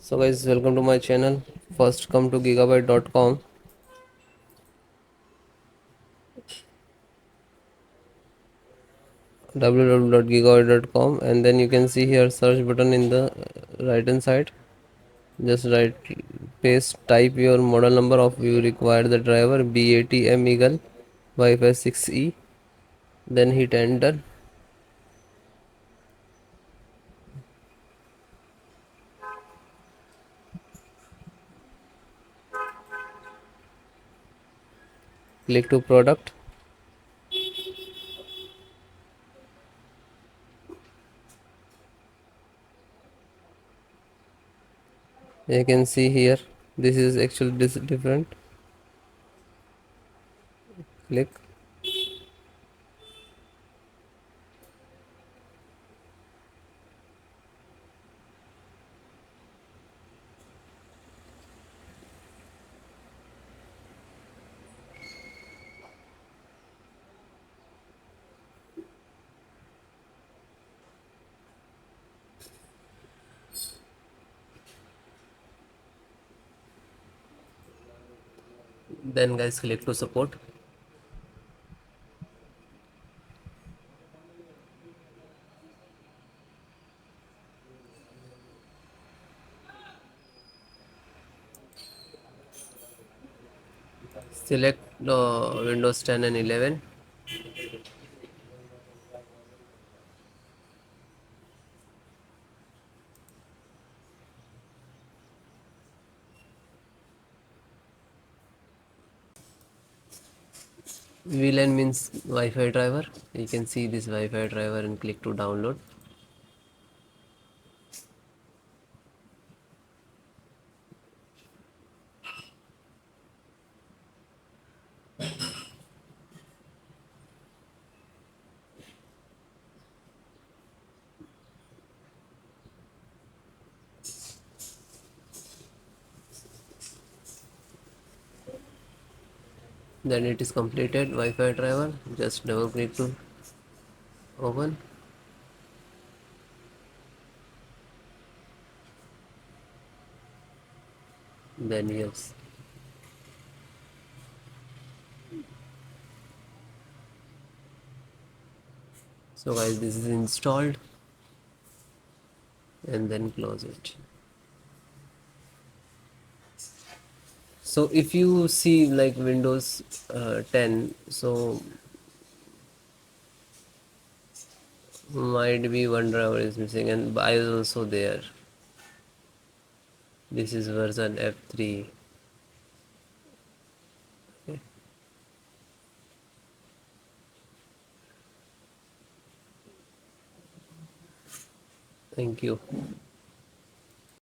So guys, welcome to my channel. First come to gigabyte.com, www.gigabyte.com, and then you can see here search button in the right hand side. Just write, paste, type your model number of you require the driver B850M Eagle WIFI6E, then hit enter. Click to product. You can see here this is actually different. Click. Then guys, click to support. Select Windows 10 and 11. VLAN means Wi-Fi driver. You can see this Wi-Fi driver and click to download. Then it is completed. Wi-Fi driver. Just double click to open. Then yes. So guys, this is installed, and then close it. So if you see like Windows 10, so might be one driver is missing, and BIOS is also there. This is version F3. Okay. Thank you.